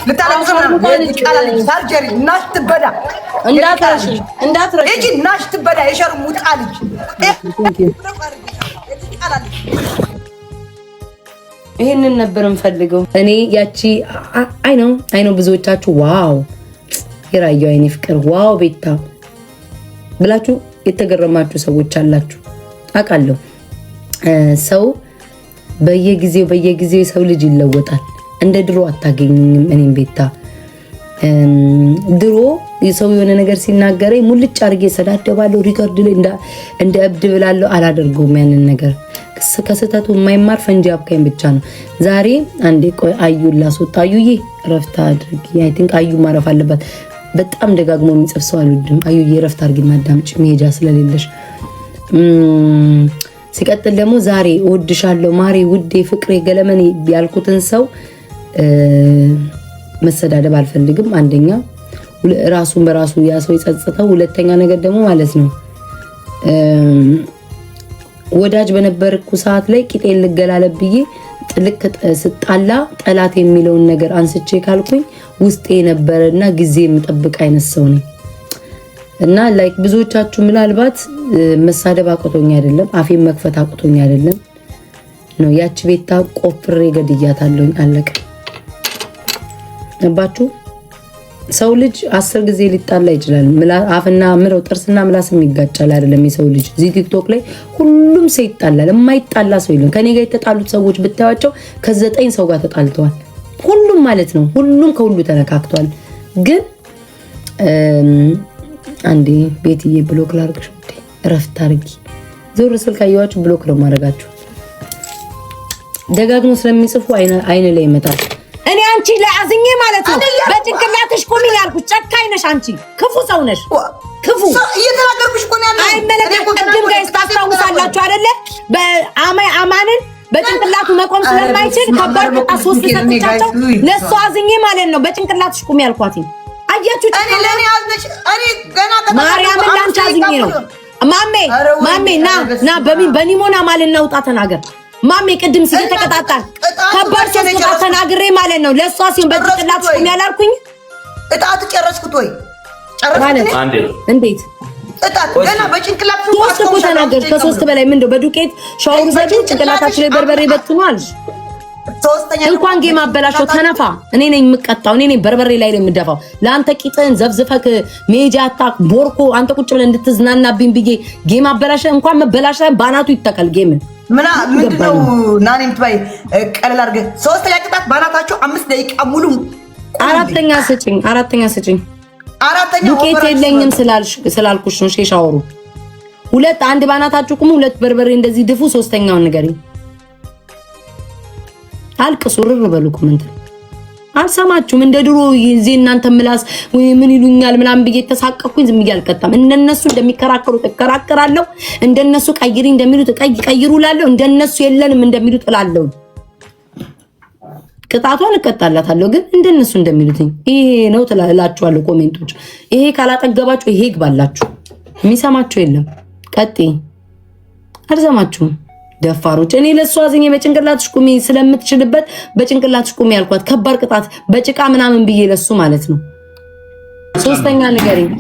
ልታለቅስ ነው ይቃላል ሳርጀሪ ናሽ ትበዳ እንዳትረሽ እጂ ናሽ ትበዳ የሸርሙጣ ልጅ ይሄንን ነበር እንፈልገው። እኔ ያቺ አይ ነው ብዙዎቻችሁ ዋው የራየው አይኔ ፍቅር ዋው ቤታ ብላችሁ የተገረማችሁ ሰዎች አላችሁ አውቃለሁ። ሰው በየጊዜው ሰው ልጅ ይለወጣል። እንደ ድሮ አታገኙኝም። እኔም ቤታ ድሮ ሰው የሆነ ነገር ሲናገረኝ ሙልጭ አድርጌ ሰዳደባለሁ፣ ሪከርድ ላይ እንደ እብድ ብላለሁ። አላደርገውም ያንን ነገር። ከስህተቱ የማይማር ፈንጂ አብካኝ ብቻ ነው። ዛሬ አንዴ ቆይ አዩን ላስወጣ። አዩዬ እረፍት አድርጊ። አይ ቲንክ አዩ ማረፍ አለባት። በጣም ደጋግሞ የሚጽፍ ሰው አልወድም። አዩዬ እረፍት አድርጊና አዳምጪ መሄጃ ስለሌለሽ። ሲቀጥል ደግሞ ዛሬ እወድሻለሁ ማሬ ውዴ ፍቅሬ ገለመኔ ያልኩትን ሰው መሰዳደብ አልፈልግም። አንደኛ ራሱን በራሱ ያ ሰው ይጸጽተው። ሁለተኛ ነገር ደግሞ ማለት ነው ወዳጅ በነበርኩ ሰዓት ላይ ቂጤን ልገላለብ ብዬ ጥልቅ ስጣላ ጠላት የሚለውን ነገር አንስቼ ካልኩኝ ውስጤ የነበረና ጊዜ የምጠብቅ አይነት ሰው ነኝ። እና ላይክ ብዙዎቻችሁ ምናልባት መሳደብ አቅቶኝ አይደለም፣ አፌን መክፈት አቅቶኝ አይደለም ነው። ያቺ ቤታ ቆፍሬ ገድያታለሁኝ። አለቀ። ነባችሁ ሰው ልጅ 10 ጊዜ ሊጣላ ይችላል። አፍና ምረው ጥርስና ምላስም ይጋጫል አይደለም የሰው ልጅ። እዚህ ቲክቶክ ላይ ሁሉም ሰው ይጣላል። የማይጣላ ሰው የለም። ከኔ ጋር የተጣሉት ሰዎች ብታያቸው ከ9 ሰው ጋር ተጣልተዋል። ሁሉም ማለት ነው። ሁሉም ከሁሉ ተነካክቷል። ግን አንዴ ቤትዬ ብሎክ ላርግሽ እንዴ እረፍት አርጊ። ዞር ስል ካያችሁ ብሎክ ነው ማድረጋችሁ። ደጋግሞ ስለሚጽፉ አይነ ላይ ይመጣል። እኔ አንቺ ለአዝኜ ማለት ነው በጭንቅላትሽ ቁሚ ያልኩሽ። ጨካኝ ነሽ አንቺ፣ ክፉ ሰው ነሽ። ክፉ እየተናገርኩሽ እኮ ነው ያለው። አይመለከትም። ቅድም ጋር ታስታውሳላችሁ አይደለ? በአማንን በጭንቅላቱ መቆም ስለማይችል ከባድ ቅጣት 3 ሰጥቻቸው ለሷ አዝኜ ማለት ነው በጭንቅላትሽ ቁሚ ያልኳት። አያችሁ እኔ ገና ማርያም ላንቺ አዝኜ ነው። ማሜ ና በኒሞና ማለት ነው። ውጣ ተናገር ማሜ። ቅድም ሲተቀጣጣል ከባድ ሰጥታ ተናግሬ ማለት ነው ለሷ ሲሆን በጭንቅላትሽ ቁሚ ያላልኩኝ። እጣት ጨረስኩት ወይ ማለት እንዴት እጣት ገና በጭንቅላት ሶስት እኮ ተናገር። ከ3 በላይ ምን እንደው በዱቄት ሻወር ዘዴ ጭንቅላታችን ላይ በርበሬ በትኗል። ሶስተኛ እንኳን ጌም አበላሽው ተነፋ። እኔ ነኝ የምቀጣው። እኔ ነኝ በርበሬ ላይ የምደፋው። ለአንተ ቂጥን ዘብዝፈክ ሜጃ አታክ ቦርኮ አንተ ቁጭ ብለህ እንድትዝናናብኝ ብዬ ጌም አበላሽ። እንኳን መበላሽ ባናቱ ይተከል ጌም ምንድነው? ናኔም ትባይ ቀለል አድርገህ ሶስተኛ ቅጣት ባናታቸው 5 ደቂቃ ሙሉ። አራተኛ ስጭኝ። ዱቄት የለኝም ስላልኩሽ ነው። ሻወሩ 2 1 ባናታችሁ ቁሙ። 2 በርበሬ እንደዚህ ድፉ። ሶስተኛውን ንገሪኝ። አልቅሱ ርር በሉ ኮሜንት። አልሰማችሁም? እንደ ድሮ እዚህ እናንተ ምላስ ወይ ምን ይሉኛል ምናምን ብዬ ተሳቀኩኝ። ዝም ብዬ አልቀጣም። እንደነሱ እንደሚከራከሩት እከራከራለሁ። እንደነሱ ቀይሪ እንደሚሉት ቀይሩ እላለሁ። እንደነሱ የለንም እንደሚሉት እላለሁ። ቅጣቷን እቀጣላታለሁ። ግን እንደነሱ እንደሚሉት ይሄ ነው ትላላችኋለሁ። ኮሜንቶች ይሄ ካላጠገባችሁ ይሄ ይግባላችሁ። የሚሰማችሁ የለም። ቀጥይ። አልሰማችሁም? ደፋሮች። እኔ ለሷ አዝኜ በጭንቅላትሽ ቁሚ ስለምትችልበት በጭንቅላትሽ ቁሚ ያልኳት ከባድ ቅጣት በጭቃ ምናምን ብዬ ለሱ ማለት ነው። ሶስተኛ ንገሪኝ።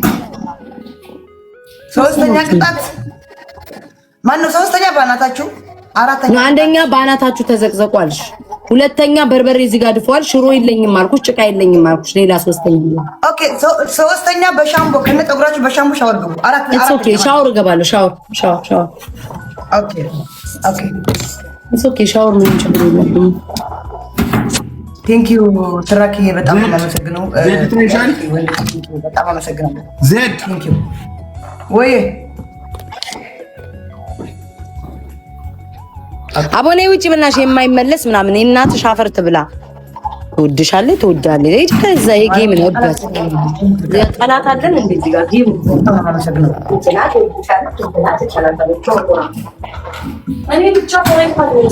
ሶስተኛ ቅጣት ማነው? ሶስተኛ ባናታችሁ። አንደኛ ባናታችሁ ተዘቅዘቋልሽ። ሁለተኛ በርበሬ እዚህ ጋር ድፏል። ሽሮ የለኝም አልኩሽ፣ ጭቃ የለኝም አልኩሽ። ሌላ ሶስተኛ ኦኬ። ሶስተኛ በሻምቦ ከነጠጉራችሁ በሻምቦ ሻወር ገቡ። ኦኬ ሻወር ገባለሁ። ሻወር ኦኬ ሻወር ምን ችግር የለም። ቴንክ ዩ ትራኪ በጣም አመሰግናለሁ። በጣም አመሰግናለሁ። ዜድ ቴንክ ዩ ወይ አቦኔ ውጪ ብናሽ የማይመለስ ምናምን እናትሽ አፈርት ብላ ትወድሻለች ትወዳለች። እይ ከዛ የጌም ነው በት ጠላት አለን እንደዚህ ጋር ጌም እኔ ብቻ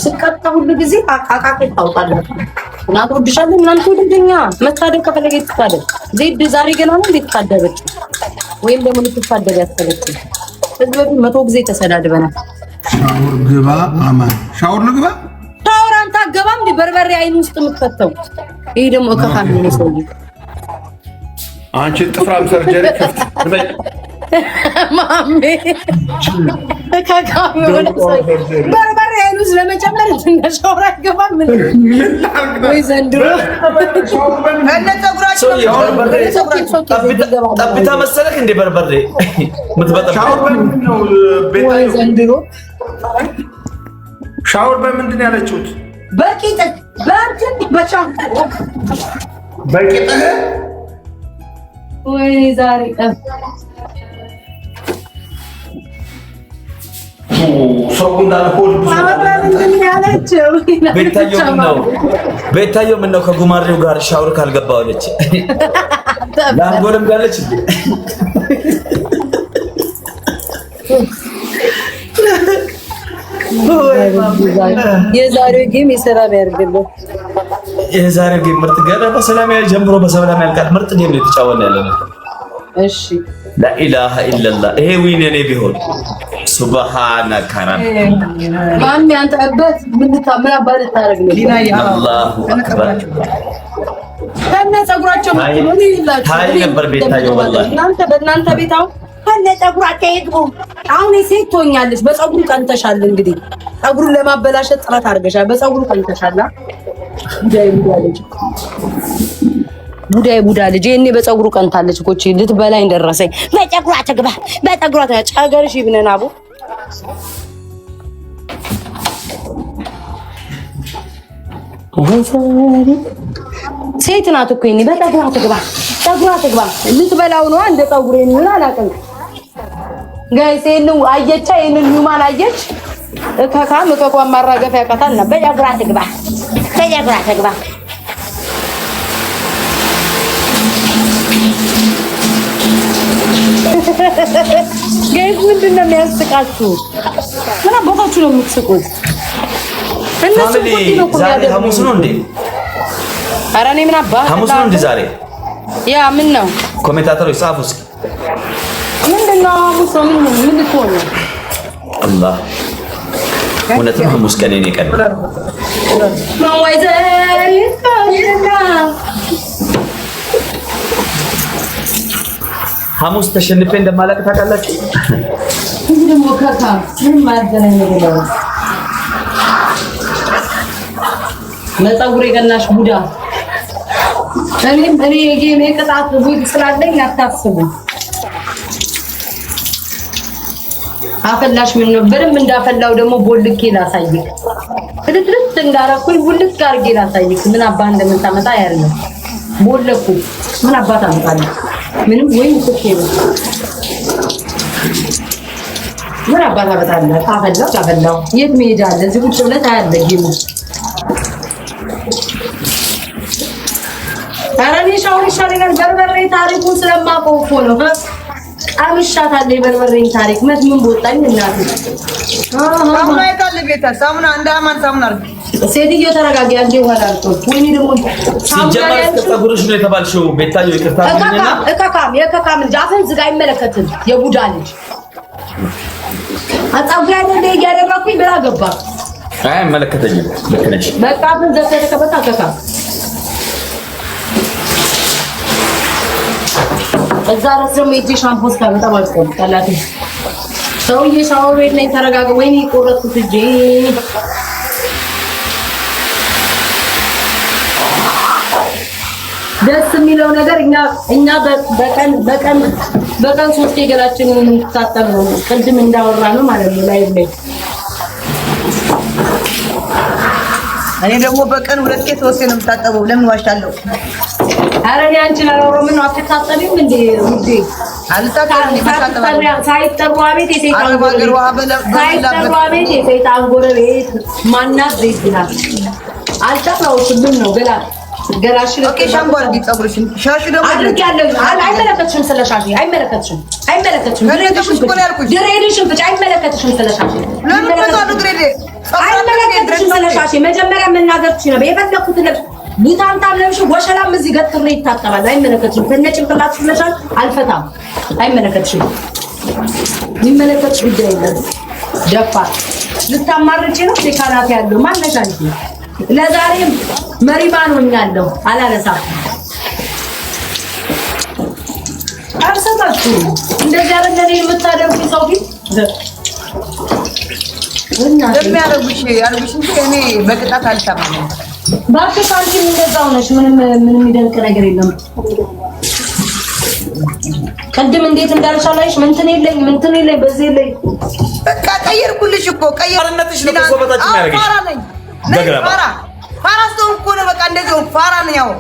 ስቀጣ ሁሉ ጊዜ አቃቂ ታውቃለህ። እና ትወድሻለች ምናምን ትወደኛ መታደብ ከፈለገች ትታደብ። ዜድ ዛሬ ገና ነው እንዴት ታደበች? ወይም ደግሞ ልትታደብ ያሰበች ስለዚህ 100 ጊዜ ተሰዳድበናል። ሻወር ግባ አማን ሻወር ልግባ። ሻወር አንተ አገባም እንደ በርበሬ አይን ውስጥ የምትከተው ይሄ ደግሞ ከካም ነው ሰውዬ። አንቺ ጥፍራም ሰርጀሪ ከፍት ማሜ ከካም ነው ሰውዬ። በርበሬ አይኑስ ለመጨመር እንደሻውራ አይገባም። ምን ወይ ዘንድሮ ጠብታ መሰለክ እንደ በርበሬ ምትበጣው ወይ ዘንድሮ ሻወር በምንድን ያለችሁት? በቂጥ በእንትን በጫንቃ በቂጥ ወይ ዛሬ ቀን ሰው እንዳለ ሆድ ቤታየው ምነው ከጉማሬው ጋር ሻወር ካልገባው አለች። ላንጎልም ጋለች። የዛሬው ጌም የሰላም ያድርግልን። የዛሬው ጌም ምርጥ ገና በሰላም ጀምሮ በሰላም ያልቃል። ምርጥ ጌም ነው የተጫወትን ያለነው። እሺ ላኢላሃ ኢላላህ ይሄ ዊን እኔ ቢሆን ሱብሃነከ ረብ ማሚ አንተ አባት ምን አባል ታረግ ነው? አላሁ አክበር ከነ ጸጉራቸው ምን ይላል? ታይ ነበር ቤታየው ወላሂ እናንተ በእናንተ ቤታው ከነ ጸጉራቸው ይግቡ። አሁን ሴት ትሆኛለሽ። በጸጉሩ ቀንተሻል። እንግዲህ ጸጉሩን ለማበላሸት ጥረት አድርገሻል። በጸጉሩ ቀንተሻል። ቡዳ ልጅ እኔ በጸጉሩ ቀንታለች እኮ ልትበላኝ ደረሰኝ። በጸጉሯ ትግባ በጸጉሯ ጫገርሽ ይብነን አቡ ሴት ናት እኮ እኔ በጸጉሯ ትግባ ልትበላው ነው። እንደ ጸጉሬ ምን አላውቅም። ጋይስ ይሄንን አየቻ ይሄንን ኒውማን አየች። ከካም ከቋም ማራገፍ ያቃታል እና በጸጉሯ ትግባ ጋይስ ምንድን ነው የሚያስቃችሁ? ምን አባታችሁ ነው የምትስቁት? እነሱ ዛሬ ሐሙስ ነው እንዴ? ኧረ እኔ ምን አባ ሐሙስ ነው እንዴ ዛሬ? ያ ምን ነው ኮሜንታተሮች ጻፉ እስኪ። ምንድን ነው ሐሙስ ነው? ምን ልትሆን ነው? አላህ እውነትም ሐሙስ ቀን የኔ ቀን ሐሙስ ተሸንፌ እንደማላቅ ታውቃላችሁ። እንግዲህ ደግሞ ከካ ምን ማደረግ ነው? ለፀጉሬ ገናሽ ቡዳ እኔ የጌም ቅጣት ቡድ ስላለኝ አታስቡ። አፈላሽ ምን ነው በደንብ እንዳፈላው ደግሞ ቦልኬ ላሳይክ። ትልትልት እንዳረኩኝ ቦልክ አድርጌ ላሳይክ። ምን አባ እንደምታመጣ ያለው ቦልኩ ምን አባ ታመጣለህ? ምንም ወይ እኮ ነው። ምን አባ ታመጣለህ? አፈላው የት መሄድ አለ? እዚህ ቁጭ ብለህ ታያለህ ጌሙ። ኧረ እኔ ሻወር ይሻለኛል። በርበሬ ታሪኩን ስለማውቀው እኮ ነው። አምሻታለሁ የበርበሬን ታሪክ ምን ቦጣኝ እናት። ሳሙና የታለ ቤታ? ሳሙና እንደ አማን ሳሙና አርግ። ሴትዮ ተረጋጊ። አንዴ ኋላ አልኩት። ወይኔ ደግሞ ሲጀመር ተጸጉርሽ ነው የተባልሽው። ቤታዮ ይቅርታ አድርጊና የከካም ልጅ አፈን ዝጋ አይመለከትም። የቡዳ ልጅ አጣውጋ አይደለ ያደረኩኝ ብላ ገባ። አይ አይመለከተኝም። ልክ ነሽ። በቃ አፈን ዘግተህ ተከበታ ከካ እዛ ድረስ ደግሞ የእጅ ሻምፖ እስካመጣ ማለት ነው። ጠላቴ ሰውዬ ሻወር ቤት ነኝ። ተረጋጋ። ወይኔ ቆረጥኩት እጄ። ደስ የሚለው ነገር እኛ በቀን 3 ገላችንን እንታጠብ ነው። ቅድም እንዳወራ ነው ማለት ነው ላይ ላይ እኔ ደግሞ በቀን 2 3 ነው የምታጠበው። ለምን ዋሻለሁ? ኧረ እኔ አንቺን አላወራሁም። ምን አትታጠቢም እንዴ? ውዴ ሳይጠሩ አቤት የሰይጣን ጎረቤት ማናት ዘይት ናት። አልጠራሁሽም። ምን ነው ገላሽን ኦኬ ሻምፖ አድርጊ። ፀጉርሽን ሻሽ ደግሞ አድርጊያለሁ። አይመለከትሽም። ስለሻሽ አይመለከትሽም። ድሬድሽን ፍጭ። አይመለከትሽም። ስለሻሽ አይመለከትሽም። ስለሻሽ መጀመሪያ መናገር ትችይ ነበር። የፈለኩት ለብሽ ቡታንታ ለብሽ ወሸላም እዚህ ገትሬ ይታጠባል። አይመለከትሽም። ከነጭንቅላት ስለሻሽ አልፈታም። አይመለከትሽም። የሚመለከትሽ ጉዳይ የለም። ደፋር ልታማርጪ ነው። ካናት ያለው ማነሽ አንቺ ለዛሬም መሪማን ሆኛለሁ። አላለሳም አልሰማችሁ እንደዚህ አይደለም የምታደርጉ ሰው ፊት የሚያደርጉሽ ያልጉሽ እንጂ እኔ በቅጣት አልሰማም። እባክሽ አንቺም እንደዛው ነሽ። ምንም የሚደንቅ ነገር የለም። ቅድም እንዴት እንዳልሻላይሽ ምንትን የለኝ በዚህ የለኝ። በቃ ቀየርኩልሽ እኮ ፋራነትሽ ነው እኮ በታች የሚያደርግሽ። ፋራ ነኝ ፋራ ሰው እኮ ነው። በቃ እንደዚህ ፋራ ነኝ ያው